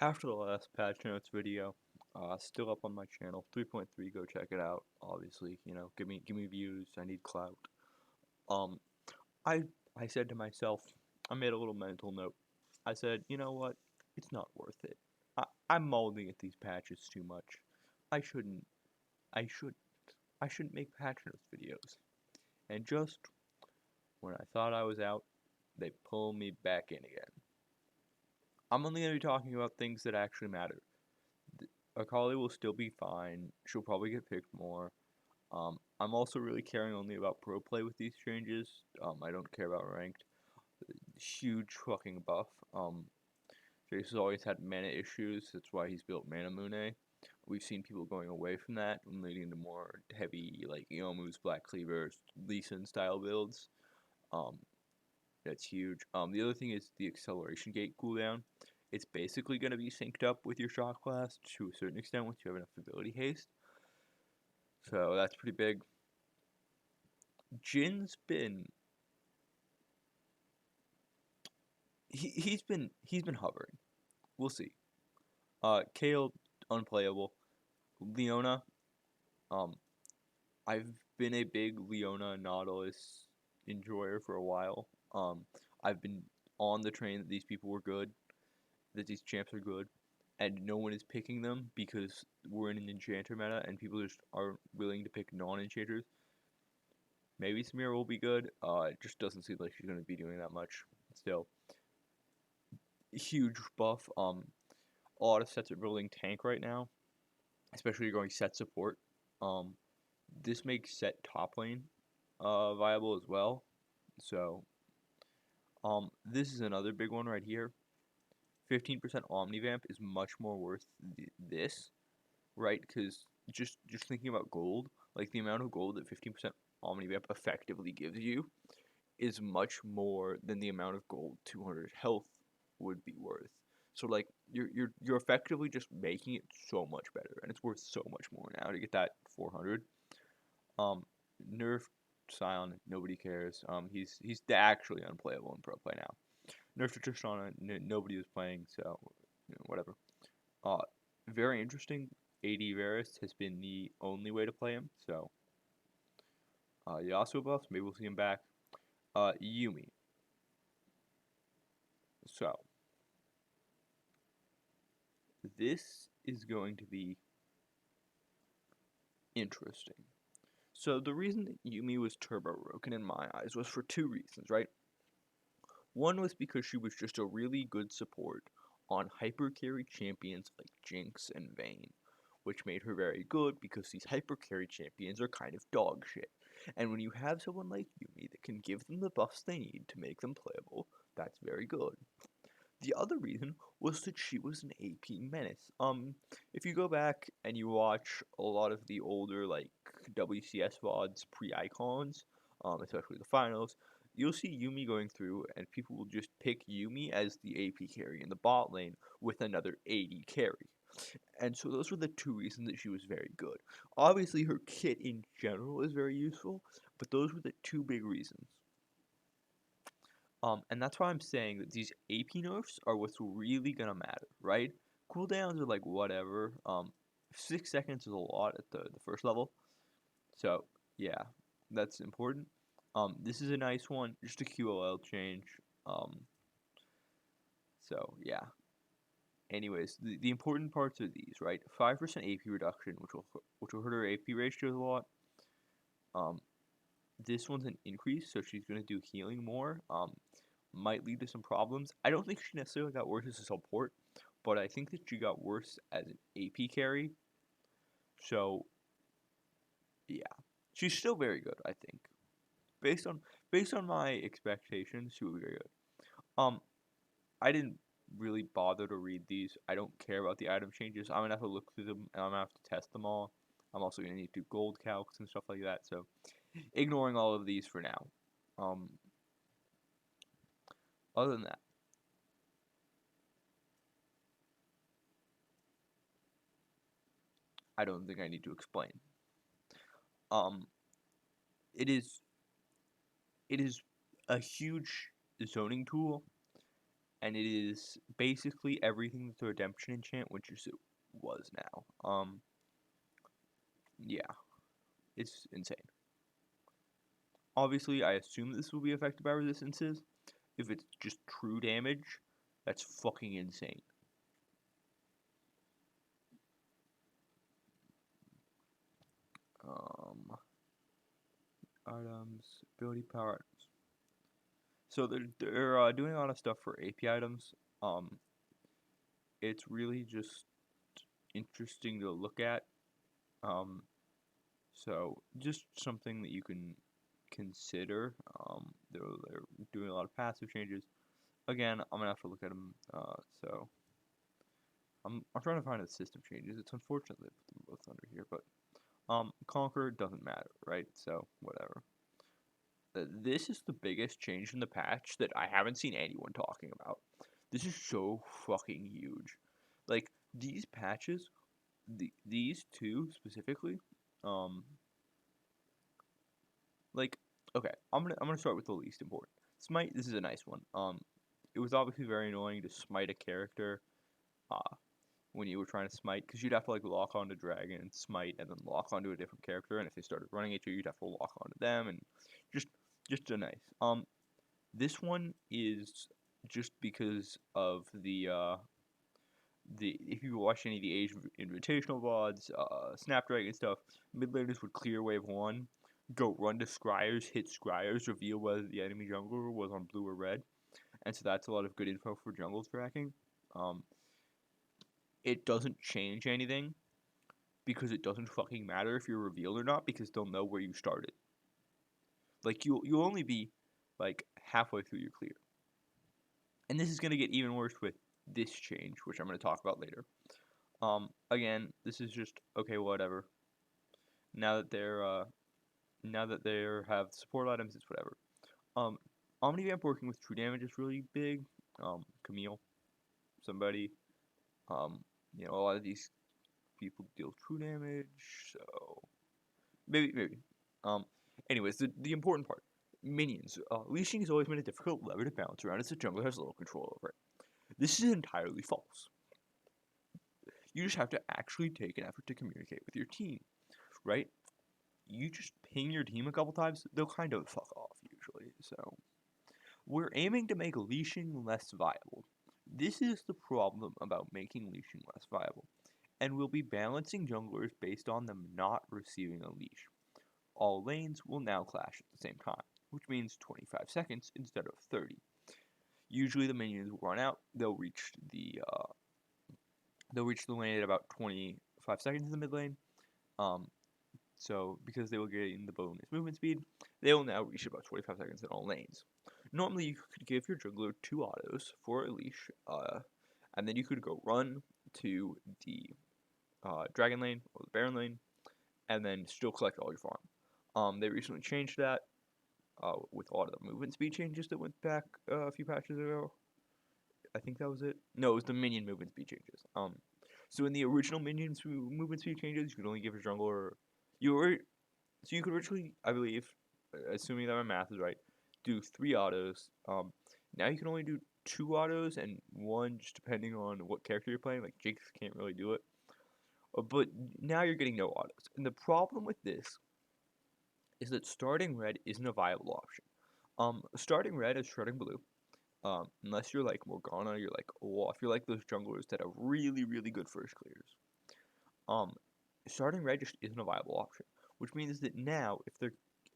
After the last patch notes video, still up on my channel, 3.3. Go check it out. Obviously, give me views. I need clout. Um, I I said to myself, I made a little mental note. I said, you know what? It's not worth it. I'm molding at these patches too much. I shouldn't. I should. I shouldn't make patch notes videos. And just when I thought I was out, they pull me back in again. I'm only gonna be talking about things that actually matter. Akali will still be fine. She'll probably get picked more. I'm also really caring only about pro play with these changes. I don't care about ranked. Huge fucking buff. Jace has always had mana issues. That's why he's built Mana Mune. We've seen people going away from that and leading to more heavy, like Yomu's Black Cleavers, Lee Sin style builds. Um, that's huge. The other thing is the acceleration gate cooldown. It's basically going to be synced up with your shock blast to a certain extent once you have enough ability haste. So that's pretty big. Jin's been he's been hovering. We'll see. Kale unplayable. Leona, um, I've been a big Leona Nautilus enjoyer for a while. I've been on the train that these people were good, that these champs are good, and no one is picking them because we're in an enchanter meta and people just aren't willing to pick non-enchanters. Maybe Samira will be good. It just doesn't seem like she's going to be doing that much. Still, huge buff. A lot of sets are building tank right now, especially you're going set support. Um, this makes set top lane viable as well. So, this is another big one right here. 15% Omnivamp is much more worth this, right? Because just thinking about gold, like the amount of gold that 15% Omnivamp effectively gives you is much more than the amount of gold 200 health would be worth. So like you're effectively just making it so much better, and it's worth so much more now to get that 400. Um, nerf Scion, nobody cares. He's actually unplayable in pro play now. Nerf to Tristana, nobody was playing, so whatever. Uh, very interesting. AD Varus has been the only way to play him, so Yasuo buffs, maybe we'll see him back. Yumi. So this is going to be interesting. So the reason that Yumi was turbo broken in my eyes was for two reasons, right? One was because she was just a really good support on hyper carry champions like Jinx and Vayne, which made her very good because these hyper carry champions are kind of dog shit. And when you have someone like Yumi that can give them the buffs they need to make them playable, that's very good. The other reason was that she was an AP menace. If you go back and you watch a lot of the older like WCS VODs pre-icons, especially the finals, you'll see Yumi going through, and people will just pick Yumi as the AP carry in the bot lane with another AD carry. And so those were the two reasons that she was very good. Obviously, her kit in general is very useful, but those were the two big reasons. And that's why I'm saying that these AP nerfs are what's really gonna matter, right? Cooldowns are like whatever. 6 seconds is a lot at the first level, so yeah, that's important. This is a nice one, just a QOL change. Um, so yeah. Anyways, the important parts are these, right? 5% AP reduction, which will hurt her AP ratios a lot. Um, this one's an increase, so she's gonna do healing more. Might lead to some problems. I don't think she necessarily got worse as a support, but I think that she got worse as an AP carry. So yeah, she's still very good. I think based on based on my expectations, she will be very good. I didn't really bother to read these. I don't care about the item changes. I'm gonna have to look through them and I'm gonna have to test them all. I'm also gonna need to do gold calcs and stuff like that. So ignoring all of these for now. Um, other than that, I don't think I need to explain. Um, it is it is a huge zoning tool and it is basically everything that the redemption enchant Wintersuit was now. Yeah, it's insane. Obviously, I assume this will be affected by resistances. If it's just true damage, that's fucking insane. Items, ability power items. So they're doing a lot of stuff for AP items. It's really just interesting to look at. Um, so just something that you can consider. They're doing a lot of passive changes. Again, I'm gonna have to look at them. So I'm trying to find the system changes. It's unfortunate they put them both under here, but Conquer doesn't matter, right? So whatever. This is the biggest change in the patch that I haven't seen anyone talking about. This is so fucking huge. Like these patches, these two specifically, um, like okay, I'm gonna start with the least important. Smite. This is a nice one. It was obviously very annoying to smite a character, uh, when you were trying to smite, because you'd have to like lock onto dragon and smite, and then lock onto a different character, and if they started running at you, you'd have to lock onto them, and just just a nice. This one is just because of the if you watch any of the Age Invitational VODs, Snapdragon stuff, mid laners would clear wave 1, go run to Scryers, hit Scryers, reveal whether the enemy jungler was on blue or red, and so that's a lot of good info for jungle tracking. Um, it doesn't change anything because it doesn't fucking matter if you're revealed or not because they'll know where you started. Like you'll only be like halfway through your clear. And this is going to get even worse with this change, which I'm going to talk about later. Again, this is just okay, whatever. Now that they have support items, it's whatever. Um, Omnivamp working with true damage is really big. Camille, somebody. Um, a lot of these people deal true damage, so maybe. Um, anyways, the important part. Minions. Leashing has always been a difficult lever to bounce around as the jungler has little control over it. This is entirely false. You just have to actually take an effort to communicate with your team, right? You just ping your team a couple times, they'll kind of fuck off usually. So we're aiming to make leashing less viable. This is the problem about making leashing less viable, and we'll be balancing junglers based on them not receiving a leash. All lanes will now clash at the same time, which means 25 seconds instead of 30. Usually the minions will run out, they'll reach the lane at about 25 seconds in the mid lane. So because they will gain the bonus movement speed, they will now reach about 25 seconds in all lanes. Normally you could give your jungler 2 autos for a leash, and then you could go run to the dragon lane or the baron lane, and then still collect all your farm. They recently changed that with a lot of the movement speed changes that went back a few patches ago. I think that was it. No, it was the minion movement speed changes. So in the original minion movement speed changes, you could only give your jungler so you could originally, I believe, assuming that my math is right, do 3 autos. Now you can only do 2 autos and 1 just depending on what character you're playing. Like Jinx can't really do it. But now you're getting no autos. And the problem with this is that starting red isn't a viable option. Starting red is starting blue. Unless you're like Morgana, you're like Olaf, you're like those junglers that have really, really good first clears. Um, Starting red just isn't a viable option, which means that now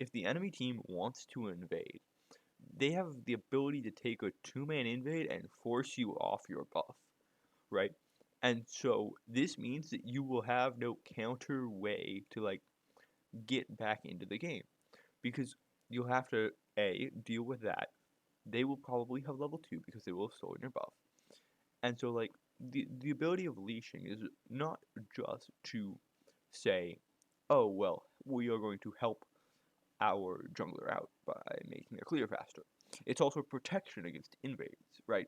if the enemy team wants to invade, they have the ability to take a 2-man invade and force you off your buff, right? And so this means that you will have no counter way to like get back into the game because you'll have to deal with that. They will probably have level 2 because they will have stolen your buff. And so like the ability of leashing is not just to say, oh well, we are going to help our jungler out by making their clear faster. It's also protection against invades, right?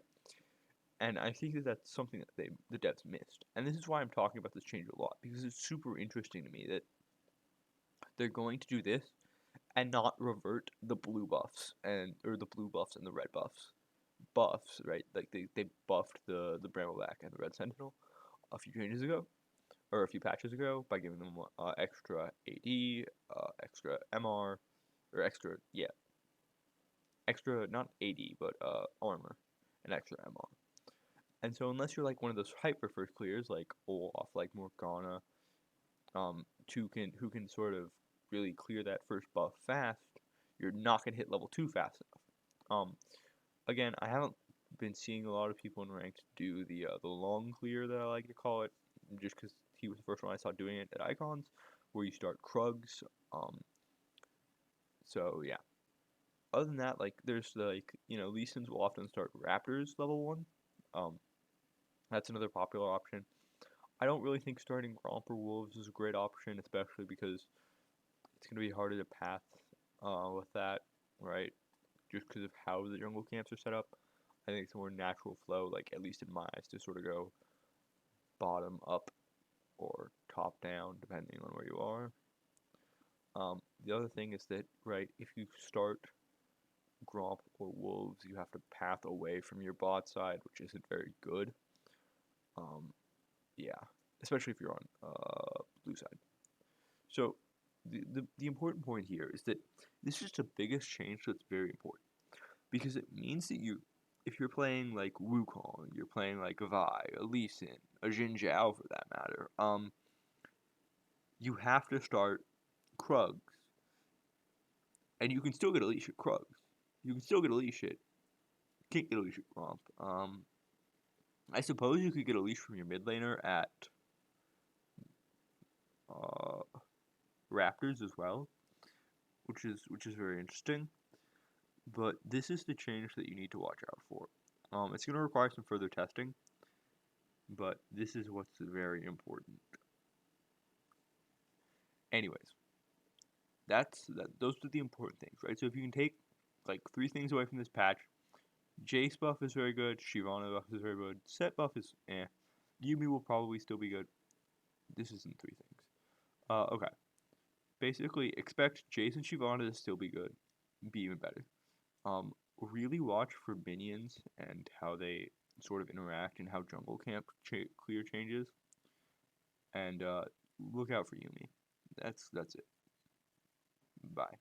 And I think that that's something that the devs missed. And this is why I'm talking about this change a lot, because it's super interesting to me that they're going to do this and not revert the blue buffs and the blue buffs and the red buffs buffs, right? Like they buffed the Brambleback and the Red Sentinel a few changes ago, or a few patches ago, by giving them extra AD, extra MR, or extra not AD but armor and extra MR. And so unless you're like one of those hyper first clears like Olaf, like Morgana, who can sort of really clear that first buff fast, you're not gonna hit level 2 fast enough. Again, I haven't been seeing a lot of people in ranked do the long clear that I like to call it, just because he was the first one I saw doing it at Icons, where you start Krugs. So yeah. Other than that, like there's Lee Sins will often start Raptors level 1. Um, that's another popular option. I don't really think starting Gromp or Wolves is a great option, especially because it's gonna be harder to path with that, right? Just because of how the jungle camps are set up. I think it's a more natural flow, like at least in my eyes, to sort of go bottom up or top down, depending on where you are. The other thing is that, right, if you start Gromp or Wolves, you have to path away from your bot side, which isn't very good. Yeah, especially if you're on blue side. So the important point here is that this is the biggest change that's very important, because it means that if you're playing like Wukong, you're playing like a Vi, a Lee Sin, a Jin Zhao for that matter, you have to start Krugs. And you can still get a leash at Krugs. You can still get a leash at, can't get a leash at Gromp. I suppose you could get a leash from your mid laner at uh, Raptors as well, which is very interesting. But this is the change that you need to watch out for. It's going to require some further testing, but this is what's very important. Anyways, those are the important things, right? So if you can take like 3 things away from this patch, Jace buff is very good, Shyvana buff is very good, Set buff is eh. Yumi will probably still be good. This isn't 3 things. Okay. Basically, expect Jace and Shyvana to still be good, be even better. Really watch for minions and how they sort of interact and how jungle camp clear changes. And look out for Yumi. That's it. Bye.